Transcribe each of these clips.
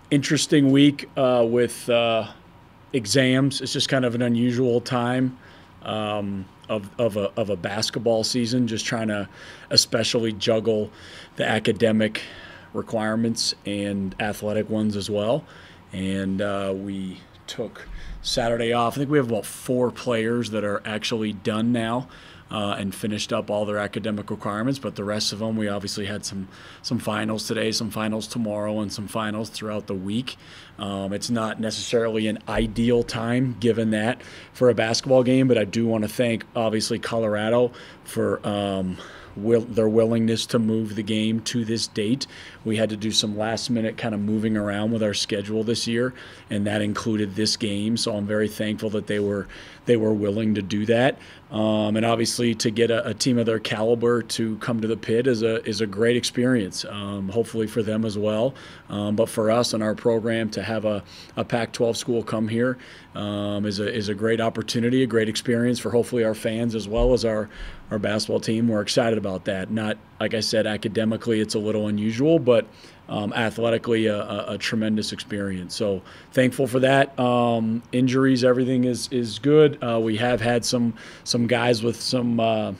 Interesting week with exams. It's just kind of an unusual time of a basketball season, just trying to especially juggle the academic requirements and athletic ones as well. And we took Saturday off. I think we have about 4 players that are actually done now and finished up all their academic requirements. But the rest of them, we obviously had some finals today, some finals tomorrow, and some finals throughout the week. It's not necessarily an ideal time given that for a basketball game, but I do want to thank obviously Colorado for their willingness to move the game to this date. We had to do some last minute kind of moving around with our schedule this year, and that included this game. So I'm very thankful that they were willing to do that. And obviously to get a team of their caliber to come to the Pit is a great experience, hopefully for them as well. But for us and our program to have a Pac-12 school come here is a great opportunity, a great experience for hopefully our fans as well as our basketball team. We're excited about that. Not, like I said, academically it's a little unusual, but athletically a tremendous experience. So thankful for that. Injuries, everything is good. We have had some guys with some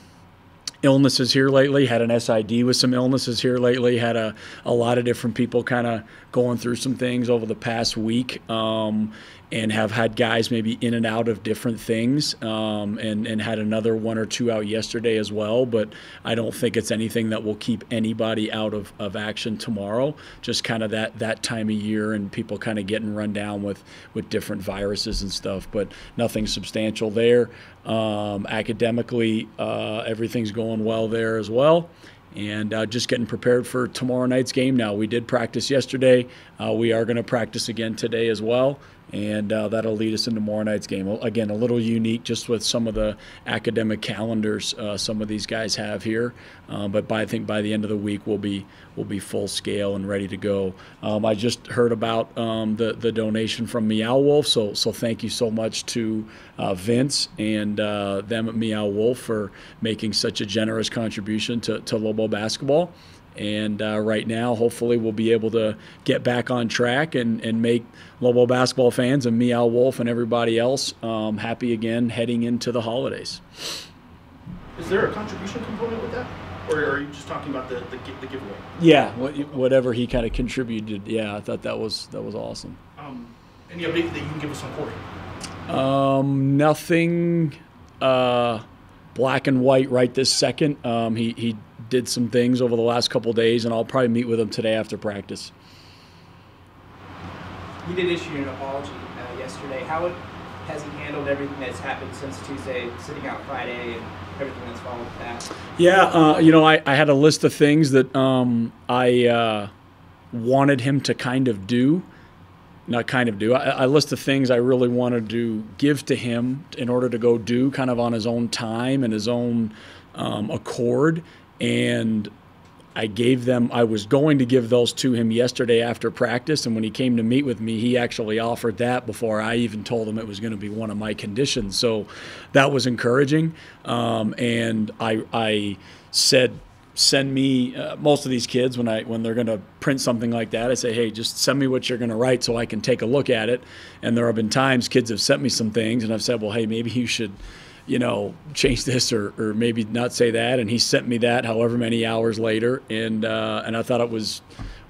illnesses here lately, had an SID with some illnesses here lately, had a lot of different people kind of going through some things over the past week, and have had guys maybe in and out of different things, and had another 1 or 2 out yesterday as well. But I don't think it's anything that will keep anybody out of action tomorrow. Just kind of that time of year and people kind of getting run down with different viruses and stuff, but nothing substantial there. Academically, everything's going well there as well. And just getting prepared for tomorrow night's game now. We did practice yesterday. We are going to practice again today as well. And that'll lead us into tomorrow night's game. Again, a little unique just with some of the academic calendars some of these guys have here. But I think by the end of the week we'll be full scale and ready to go. I just heard about the donation from Meow Wolf, so thank you so much to Vince and them at Meow Wolf for making such a generous contribution to Lobo basketball. And right now, hopefully, we'll be able to get back on track and make Lobo basketball fans and Meow Wolf and everybody else happy again heading into the holidays. Is there a contribution component with that? Or are you just talking about the giveaway? Yeah, whatever he kind of contributed. Yeah, I thought that was awesome. Any update that you can give us on Corey? Nothing black and white right this second. He did some things over the last couple of days, and I'll probably meet with him today after practice. He did issue an apology yesterday. How has he handled everything that's happened since Tuesday, sitting out Friday, and everything that's followed that? Yeah, I had a list of things that I wanted him to kind of do. Not kind of do. I list of things I really wanted to give to him in order to go do kind of on his own time and his own accord. And I was going to give those to him yesterday after practice. And when he came to meet with me, he actually offered that before I even told him it was going to be one of my conditions. So that was encouraging. And I said, send me most of these kids when they're going to print something like that, I say, hey, just send me what you're going to write so I can take a look at it. And there have been times kids have sent me some things and I've said, well, hey, maybe you should change this or maybe not say that. And he sent me that however many hours later. And I thought it was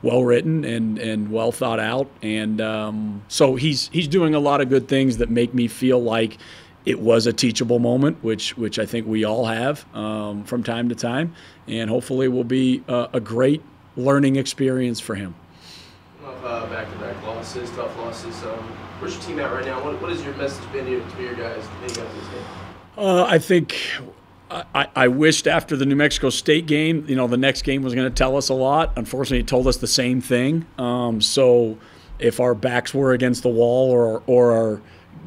well written and well thought out. And so he's doing a lot of good things that make me feel like it was a teachable moment, which I think we all have from time to time. And hopefully will be a great learning experience for him. Back-to-back losses, tough losses. Where's your team at right now? What has your message been to your guys to make up this game? I think I wished after the New Mexico State game, the next game was going to tell us a lot. Unfortunately, it told us the same thing. So if our backs were against the wall or are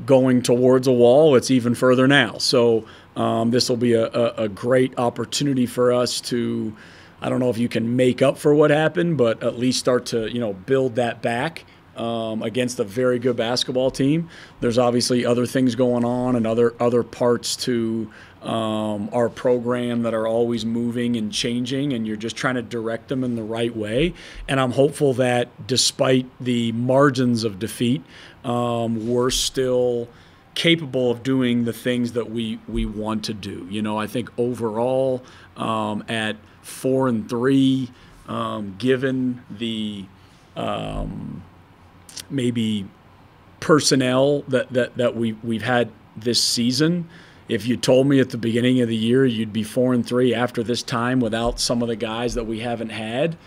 going towards a wall, it's even further now. So this will be a great opportunity for us to, I don't know if you can make up for what happened, but at least start to, build that back against a very good basketball team. There's obviously other things going on and other parts to our program that are always moving and changing, and you're just trying to direct them in the right way. And I'm hopeful that despite the margins of defeat, we're still capable of doing the things that we want to do. You know, I think overall at 4-3, given the maybe personnel that we've had this season, if you told me at the beginning of the year you'd be 4-3 after this time without some of the guys that we haven't had,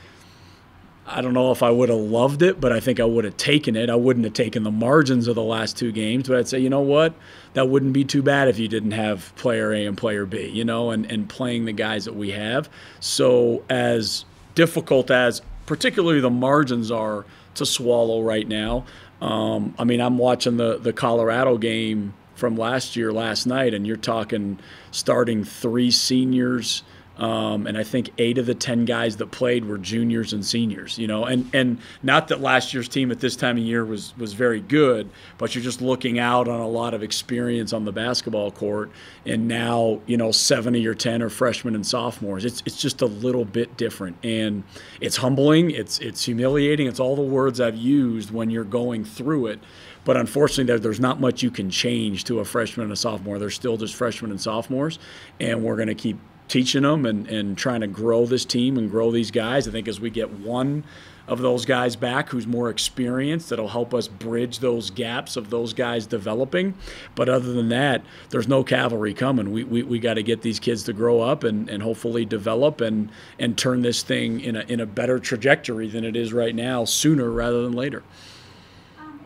I don't know if I would have loved it, but I think I would have taken it. I wouldn't have taken the margins of the last two games, but I'd say, you know what, that wouldn't be too bad if you didn't have player A and player B, you know, and playing the guys that we have. So as difficult as particularly the margins are to swallow right now, I mean, I'm watching the Colorado game from last night, and you're talking starting 3 seniors, and I think 8 of the 10 guys that played were juniors and seniors, you know, and not that last year's team at this time of year was very good, but you're just looking out on a lot of experience on the basketball court, and now, you know, 7 of your 10 are freshmen and sophomores. It's just a little bit different, and it's humbling, it's humiliating, it's all the words I've used when you're going through it. But unfortunately, there's not much you can change to a freshman and a sophomore. They're still just freshmen and sophomores, and we're going to keep teaching them and trying to grow this team and grow these guys. I think as we get one of those guys back who's more experienced, that'll help us bridge those gaps of those guys developing. But other than that, there's no cavalry coming. We got to get these kids to grow up and hopefully develop and turn this thing in a better trajectory than it is right now, sooner rather than later.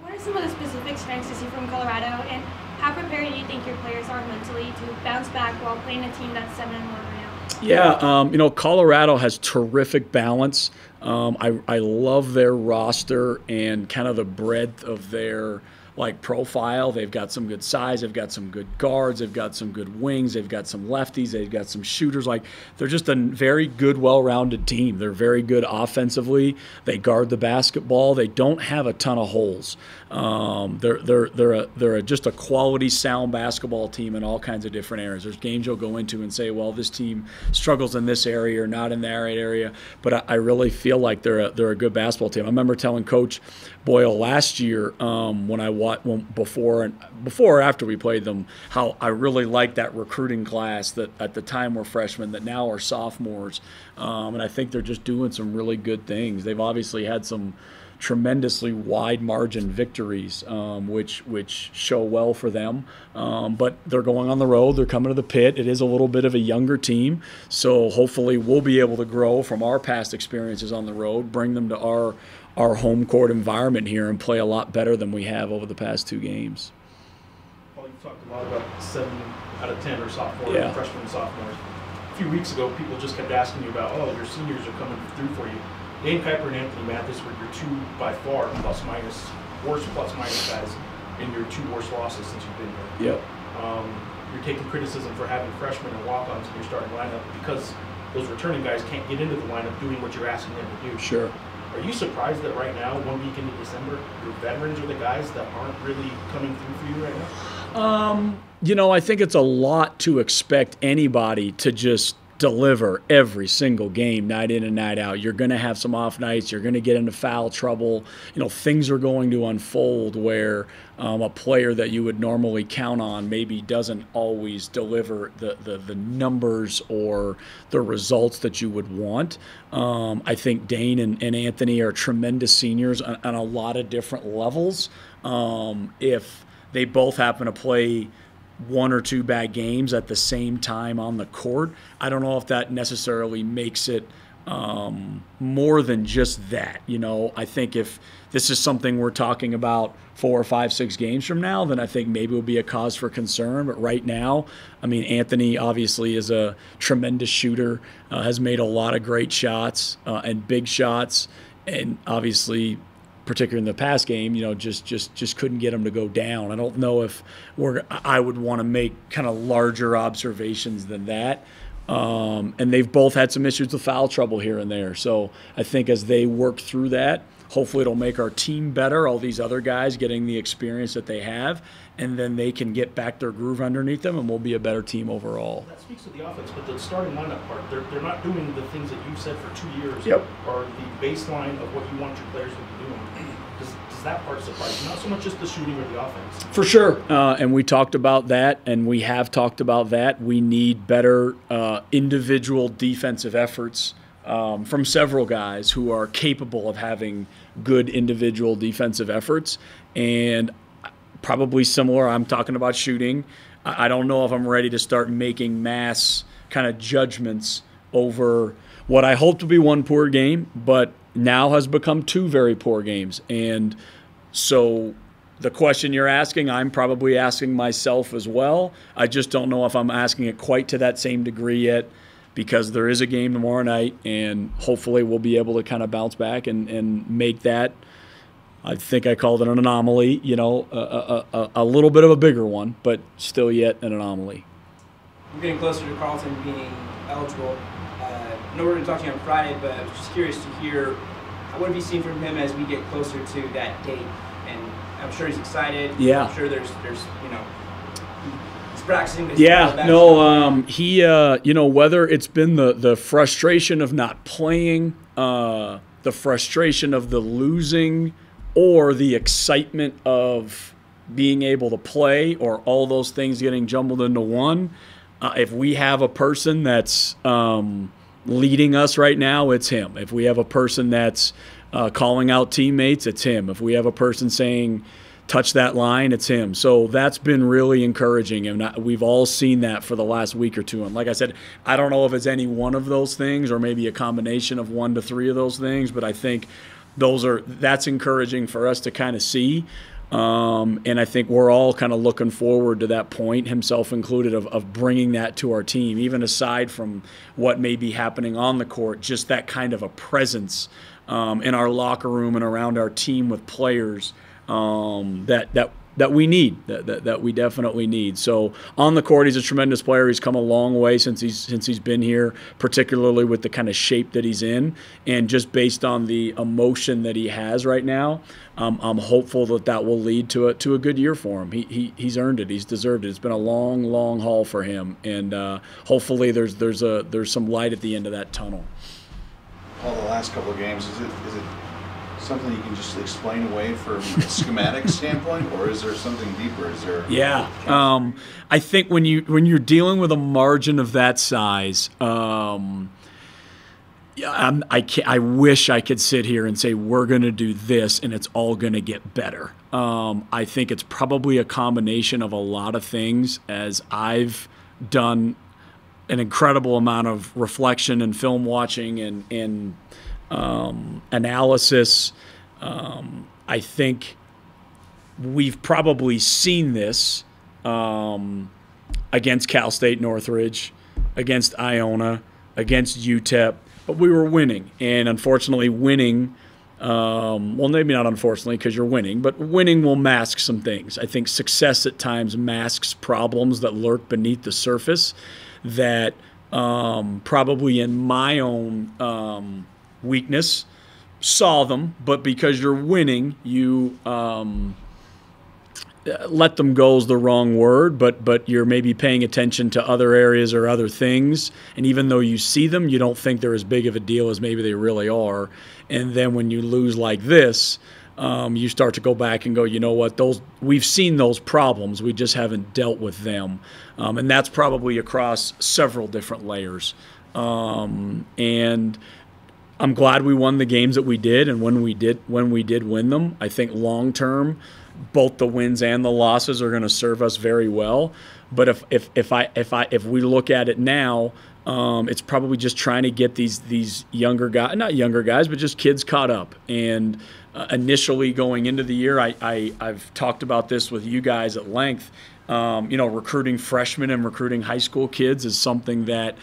What are some of the specific strengths you see from Colorado, and how prepared do you think your players are mentally to bounce back while playing a team that's 7-1 right now? Yeah, you know, Colorado has terrific balance. I love their roster and kind of the breadth of their profile. They've got some good size. They've got some good guards. They've got some good wings. They've got some lefties. They've got some shooters. They're just a very good, well-rounded team. They're very good offensively. They guard the basketball. They don't have a ton of holes. They're just a quality, sound basketball team in all kinds of different areas. There's games you'll go into and say, well, this team struggles in this area or not in that area. But I really feel like they're a good basketball team. I remember telling Coach Boyle last year before or after we played them, how I really liked that recruiting class that at the time were freshmen that now are sophomores, and I think they're just doing some really good things. They've obviously had some tremendously wide margin victories, which show well for them, but they're going on the road. They're coming to the Pit. It is a little bit of a younger team, so hopefully we'll be able to grow from our past experiences on the road, bring them to our home court environment here and play a lot better than we have over the past 2 games. Paul, you've talked a lot about 7 out of 10 are sophomores, yeah. Freshmen and sophomores. A few weeks ago, people just kept asking you about, your seniors are coming through for you. Dane Kuiper and Anthony Mathis were your 2 by far worst plus-minus guys in your 2 worst losses since you've been here. Yep. You're taking criticism for having freshmen and walk-ons in your starting lineup because those returning guys can't get into the lineup doing what you're asking them to do. Sure. Are you surprised that right now, 1 week into December, your veterans are the guys that aren't really coming through for you right now? You know, I think it's a lot to expect anybody to just deliver every single game, night in and night out. You're going to have some off nights. You're going to get into foul trouble. You know, things are going to unfold where a player that you would normally count on maybe doesn't always deliver the numbers or the results that you would want. I think Dane and Anthony are tremendous seniors on a lot of different levels. If they both happen to play 1 or 2 bad games at the same time on the court, I don't know if that necessarily makes it more than just that. You know, I think if this is something we're talking about 4 or 5, 6 games from now, then I think maybe it will be a cause for concern. But right now, I mean, Anthony obviously is a tremendous shooter, has made a lot of great shots and big shots, and obviously, particularly in the past game, you know, just couldn't get him to go down. I don't know if I would want to make kind of larger observations than that. And they've both had some issues with foul trouble here and there. So I think as they work through that, hopefully it'll make our team better, all these other guys getting the experience that they have, and then they can get back their groove underneath them, and we'll be a better team overall. That speaks to the offense, but the starting lineup part, they're not doing the things that you've said for 2 years. Yep. Or the baseline of what you want your players to be doing. Does that part surprise you? Not so much just the shooting or the offense. For sure. And we talked about that, and we have talked about that. We need better individual defensive efforts from several guys who are capable of having good individual defensive efforts. And probably similar, I'm talking about shooting. I don't know if I'm ready to start making mass kind of judgments over what I hope to be one poor game, but now has become 2 very poor games. And so the question you're asking, I'm probably asking myself as well. I just don't know if I'm asking it quite to that same degree yet, because there is a game tomorrow night, and hopefully we'll be able to kind of bounce back and make that, I think I called it an anomaly, you know, a little bit of a bigger one, but still yet an anomaly. We're getting closer to Carlton being eligible. I know we're going to talk to you on Friday, but I was just curious to hear, what have you seen from him as we get closer to that date? And I'm sure he's excited. Yeah. I'm sure there's you know, he's practicing. Yeah, no, he, you know, whether it's been the frustration of not playing, the frustration of the losing, or the excitement of being able to play, or all those things getting jumbled into one, if we have a person that's leading us right now, it's him. If we have a person that's calling out teammates, it's him. If we have a person saying, touch that line, it's him. So that's been really encouraging, and we've all seen that for the last week or two. And like I said, I don't know if it's any one of those things or maybe a combination of 1 to 3 of those things, but I think that's encouraging for us to kind of see. And I think we're all kind of looking forward to that point, himself included, of bringing that to our team, even aside from what may be happening on the court, just that kind of a presence in our locker room and around our team with players that we need, that we definitely need. So on the court, he's a tremendous player. He's come a long way since he's been here, particularly with the kind of shape that he's in, and just based on the emotion that he has right now, I'm hopeful that will lead to a good year for him. He's earned it. He's deserved it. It's been a long, long haul for him, and hopefully there's some light at the end of that tunnel. Well, the last couple of games, is it something you can just explain away from a schematic standpoint, or is there something deeper? Is there? Yeah, I think when you're dealing with a margin of that size, I wish I could sit here and say we're going to do this and it's all going to get better. I think it's probably a combination of a lot of things, as I've done an incredible amount of reflection and film watching and analysis. I think we've probably seen this against Cal State Northridge, against Iona, against UTEP, but we were winning. And unfortunately, winning, well, maybe not unfortunately because you're winning, but winning will mask some things. I think success at times masks problems that lurk beneath the surface that probably in my own weakness saw them, but because you're winning, you let them go is the wrong word, but you're maybe paying attention to other areas or other things, and even though you see them, you don't think they're as big of a deal as maybe they really are. And then when you lose like this, you start to go back and go, you know what, we've seen those problems, we just haven't dealt with them. And that's probably across several different layers. And I'm glad we won the games that we did, and when we did win them, I think long term, both the wins and the losses are going to serve us very well. But if we look at it now, it's probably just trying to get these younger guys, not younger guys, but just kids caught up. And initially going into the year, I've talked about this with you guys at length. Recruiting freshmen and recruiting high school kids is something that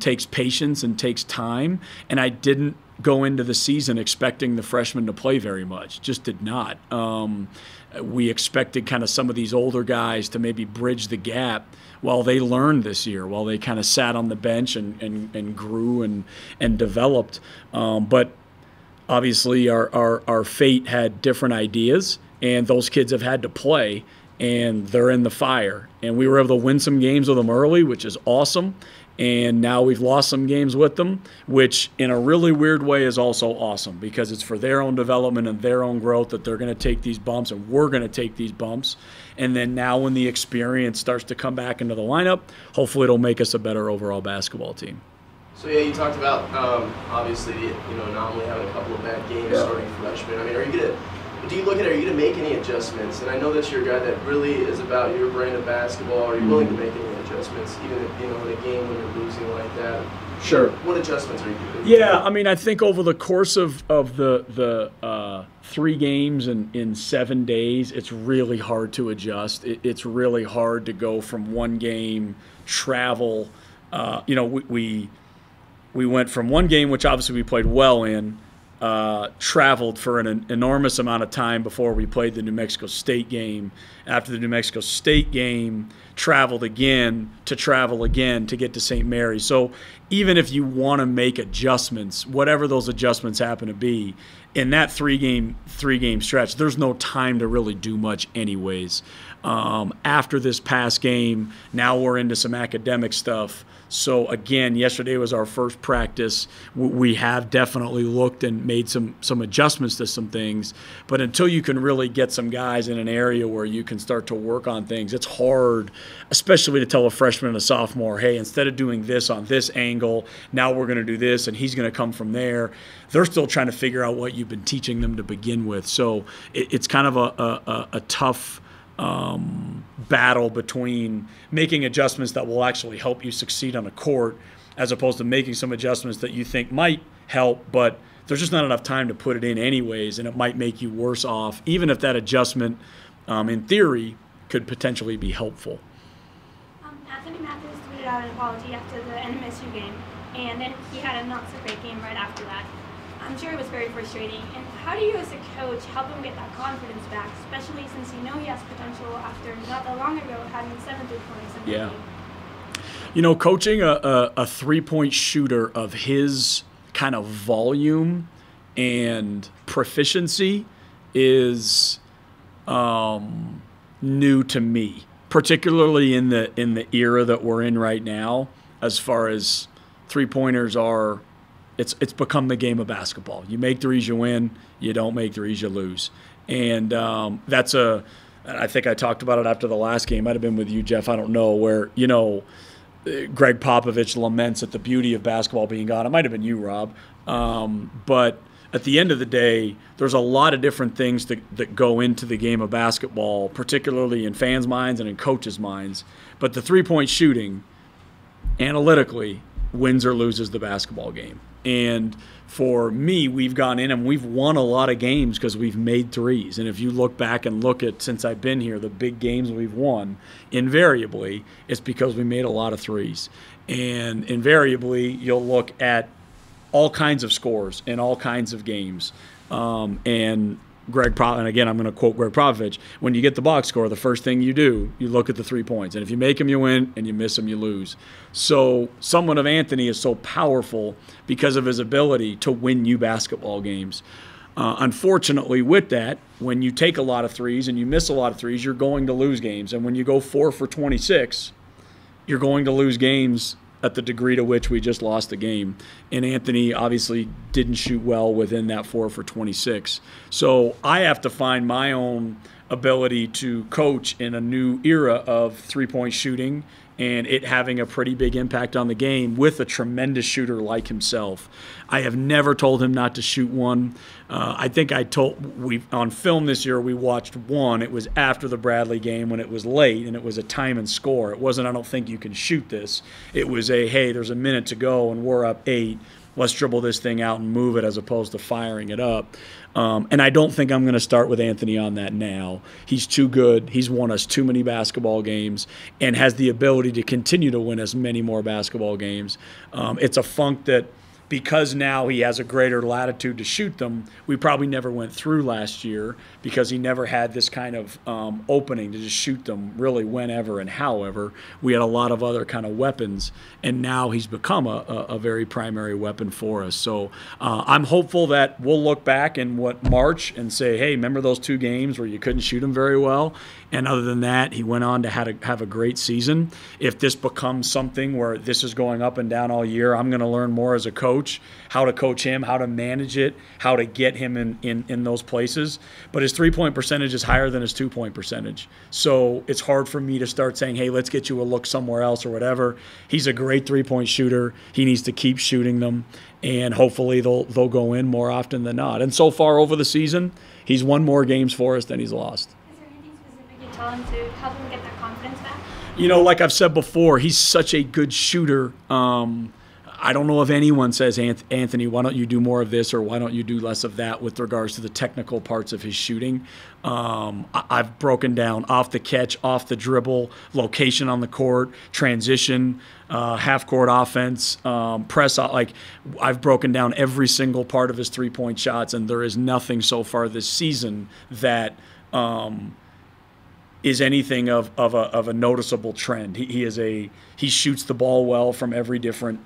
takes patience and takes time. And I didn't go into the season expecting the freshmen to play very much. Just did not. We expected kind of some of these older guys to maybe bridge the gap while they learned this year, while they kind of sat on the bench and grew and developed. But obviously our fate had different ideas, and those kids have had to play, and they're in the fire. And we were able to win some games with them early, which is awesome. And now we've lost some games with them, which in a really weird way is also awesome, because it's for their own development and their own growth that they're going to take these bumps, and we're going to take these bumps. And then now when the experience starts to come back into the lineup, hopefully it'll make us a better overall basketball team. So yeah, you talked about obviously Anomaly having a couple of bad games starting freshman. I mean, do you look at it? Are you going to make any adjustments? And I know that you're a guy that really is about your brand of basketball. Are you willing to make any adjustments, even if, in a game when you're losing like that? Sure. What adjustments are you doing? Yeah, I mean, I think over the course of the 3 games in 7 days, it's really hard to adjust. It's really hard to go from one game, travel. We went from one game, which obviously we played well in, traveled for an enormous amount of time before we played the New Mexico State game. After the New Mexico State game, traveled again to travel again to get to St. Mary's. So even if you want to make adjustments, whatever those adjustments happen to be, in that three game stretch, there's no time to really do much anyways. After this past game, now we're into some academic stuff. So again, yesterday was our first practice. We have definitely looked and made some adjustments to some things, but until you can really get some guys in an area where you can start to work on things, it's hard, especially to tell a freshman and a sophomore, hey, instead of doing this on this angle, now we're going to do this and he's going to come from there. They're still trying to figure out what you've been teaching them to begin with. So it's kind of a tough battle between making adjustments that will actually help you succeed on a court, as opposed to making some adjustments that you think might help, but there's just not enough time to put it in anyways, and it might make you worse off, even if that adjustment, in theory, could potentially be helpful. Anthony Mathis tweeted out an apology after the NMSU game, and then he had a not-so-great game right after that. I'm sure it was very frustrating. And how do you, as a coach, help him get that confidence back, especially since you know he has potential after not that long ago having 7 3-pointers in the game? Coaching a three-point shooter of his kind of volume and proficiency is new to me, particularly in the era that we're in right now, as far as three-pointers are. It's become the game of basketball. You make threes, you win. You don't make threes, you lose. And I think I talked about it after the last game. Might have been with you, Jeff. I don't know, where, Greg Popovich laments at the beauty of basketball being gone. It might have been you, Rob. But at the end of the day, there's a lot of different things that go into the game of basketball, particularly in fans' minds and in coaches' minds. But the three-point shooting, analytically, wins or loses the basketball game. And for me, we've gone in and we've won a lot of games because we've made threes. And if you look back and look at, since I've been here, the big games we've won, invariably, it's because we made a lot of threes. And invariably, you'll look at all kinds of scores in all kinds of games. And again, I'm going to quote Greg Popovich, when you get the box score, the first thing you do, you look at the 3 points. And if you make them, you win, and you miss them, you lose. So someone of Anthony is so powerful because of his ability to win you basketball games. Unfortunately, with that, when you take a lot of threes and you miss a lot of threes, you're going to lose games. And when you go 4 for 26, you're going to lose games at the degree to which we just lost the game. And Anthony obviously didn't shoot well within that 4 for 26. So I have to find my own ability to coach in a new era of three-point shooting and it having a pretty big impact on the game with a tremendous shooter like himself. I have never told him not to shoot one. I think on film this year, we watched one. It was after the Bradley game when it was late and it was a time and score. It wasn't, I don't think you can shoot this. It was hey, there's a minute to go and we're up 8. Let's dribble this thing out and move it as opposed to firing it up. And I don't think I'm going to start with Anthony on that now. He's too good. He's won us too many basketball games and has the ability to continue to win us many more basketball games. It's a funk that because now he has a greater latitude to shoot them, we probably never went through last year because he never had this kind of opening to just shoot them really whenever and however. We had a lot of other kind of weapons, and now he's become a very primary weapon for us. So I'm hopeful that we'll look back in March and say, hey, remember those 2 games where you couldn't shoot him very well? And other than that, he went on to have a great season. If this becomes something where this is going up and down all year, I'm going to learn more as a coach, how to coach him, how to manage it, how to get him in those places. But his 3-point percentage is higher than his 2-point percentage. So it's hard for me to start saying, hey, let's get you a look somewhere else or whatever. He's a great 3-point shooter. He needs to keep shooting them, and hopefully they'll go in more often than not. And so far over the season, he's won more games for us than he's lost. Tell him to help him get that confidence back? You know, like I've said before, he's such a good shooter. I don't know if anyone says, Anthony, why don't you do more of this or why don't you do less of that with regards to the technical parts of his shooting. I've broken down off the catch, off the dribble, location on the court, transition, half-court offense, press. Like, I've broken down every single part of his 3-point shots, and there is nothing so far this season that is anything of a noticeable trend. He shoots the ball well from every different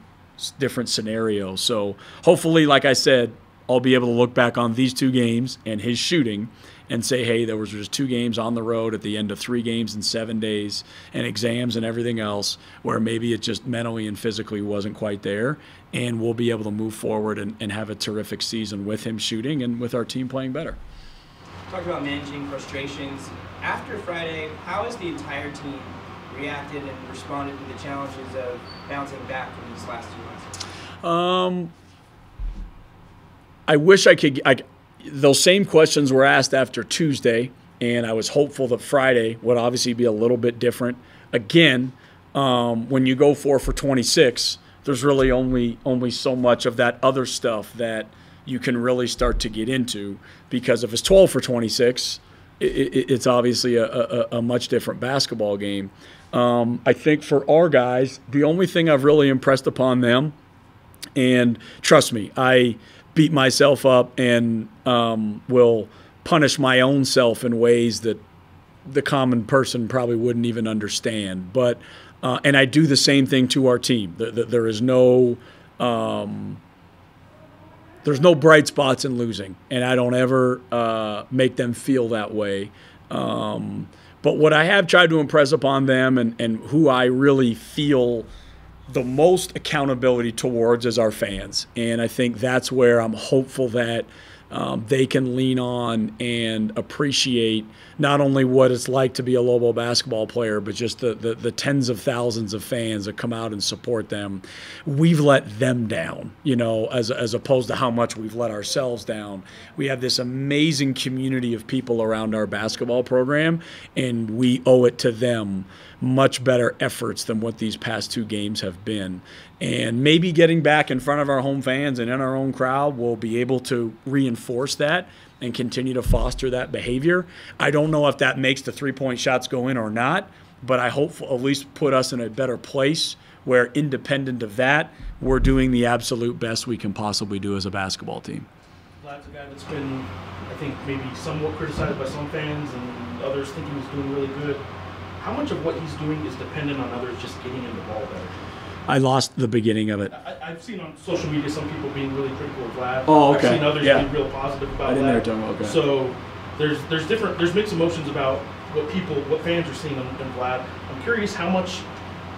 scenario. So hopefully, like I said, I'll be able to look back on these 2 games and his shooting and say, hey, there was just 2 games on the road at the end of 3 games in 7 days and exams and everything else where maybe it just mentally and physically wasn't quite there, and we'll be able to move forward and have a terrific season with him shooting and with our team playing better. Talked about managing frustrations. After Friday, how has the entire team reacted and responded to the challenges of bouncing back from these last 2 months? I wish I could. Those same questions were asked after Tuesday, and I was hopeful that Friday would obviously be a little bit different. Again, when you go 4 for 26, there's really only so much of that other stuff that you can really start to get into, because if it's 12 for 26, it's obviously a much different basketball game. I think for our guys, the only thing I've really impressed upon them, and trust me, I beat myself up and will punish my own self in ways that the common person probably wouldn't even understand. But and I do the same thing to our team. There is no there's no bright spots in losing, and I don't ever make them feel that way. But what I have tried to impress upon them, and who I really feel the most accountability towards, is our fans. And I think that's where I'm hopeful that they can lean on and appreciate not only what it's like to be a Lobo basketball player, but just the tens of thousands of fans that come out and support them. We've let them down, you know, as opposed to how much we've let ourselves down. We have this amazing community of people around our basketball program, and we owe it to them much better efforts than what these past 2 games have been. And maybe getting back in front of our home fans and in our own crowd will be able to reinforce that and continue to foster that behavior. I don't know if that makes the 3-point shots go in or not, but I hope at least put us in a better place where, independent of that, we're doing the absolute best we can possibly do as a basketball team. Vlad's a guy that's been, I think, maybe somewhat criticized by some fans and others thinking he's doing really good. How much of what he's doing is dependent on others just getting him the ball better? I lost the beginning of it. I've seen on social media some people being really critical of Vlad. Oh, okay. I've seen others Yeah. being real positive about I didn't Vlad. hear it talking about, okay. So there's mixed emotions about what fans are seeing in Vlad. I'm curious how much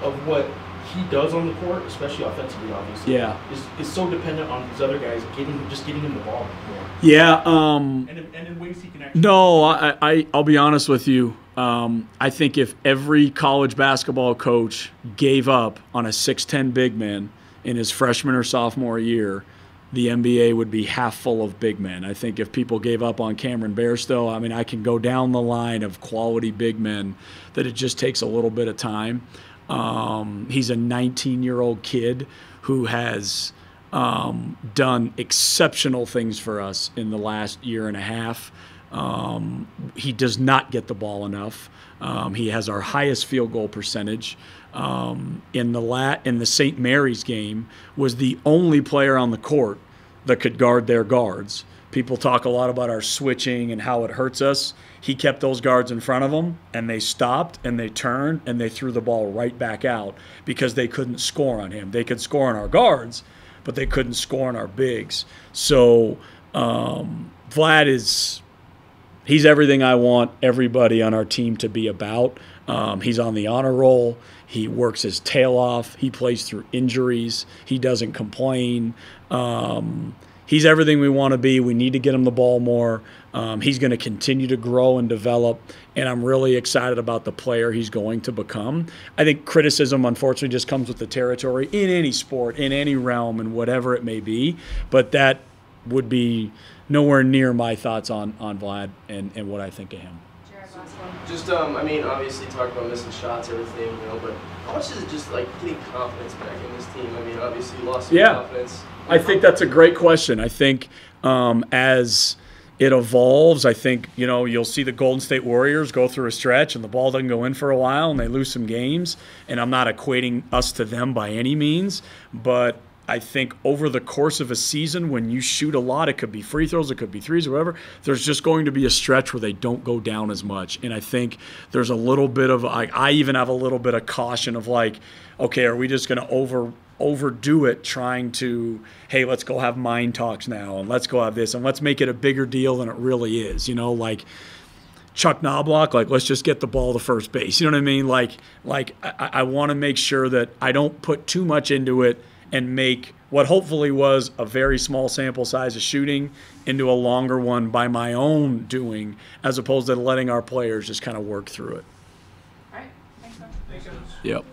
of what he does on the court, especially offensively, obviously, Yeah. is so dependent on these other guys getting him the ball more. Yeah. And in ways he can actually. No, I'll be honest with you. I think if every college basketball coach gave up on a 6'10" big man in his freshman or sophomore year, the NBA would be half full of big men. I think if people gave up on Cameron Bairstow, I mean, I can go down the line of quality big men that it just takes a little bit of time. He's a 19-year-old kid who has done exceptional things for us in the last year and a half. He does not get the ball enough. He has our highest field goal percentage. In the St. Mary's game, was the only player on the court that could guard their guards. People talk a lot about our switching and how it hurts us. He kept those guards in front of him, and they stopped, and they turned, and they threw the ball right back out because they couldn't score on him. They could score on our guards, but they couldn't score on our bigs. So Vlad he's everything I want everybody on our team to be about. He's on the honor roll. He works his tail off. He plays through injuries. He doesn't complain. He's everything we want to be. We need to get him the ball more. He's going to continue to grow and develop, and I'm really excited about the player he's going to become. I think criticism, unfortunately, just comes with the territory in any sport, in any realm, and whatever it may be. But that would be nowhere near my thoughts on Vlad and what I think of him. Just, I mean, obviously talk about missing shots, everything, you know, but how much is it just like getting confidence back in this team? I mean, obviously you lost some confidence. I think that's a great question. I think as it evolves, I think, you know, you'll see the Golden State Warriors go through a stretch and the ball doesn't go in for a while and they lose some games. And I'm not equating us to them by any means, but I think over the course of a season, when you shoot a lot, it could be free throws, it could be threes or whatever, there's just going to be a stretch where they don't go down as much. And I think there's a little bit of, I even have a little bit of caution of like, okay, are we just going to overdo it trying to, hey, let's go have mind talks now and let's go have this and let's make it a bigger deal than it really is, you know, like Chuck Knobloch, like let's just get the ball to first base. You know what I mean? Like I want to make sure that I don't put too much into it and make what hopefully was a very small sample size of shooting into a longer one by my own doing, as opposed to letting our players just kind of work through it. All right. Thanks, Coach. Yep.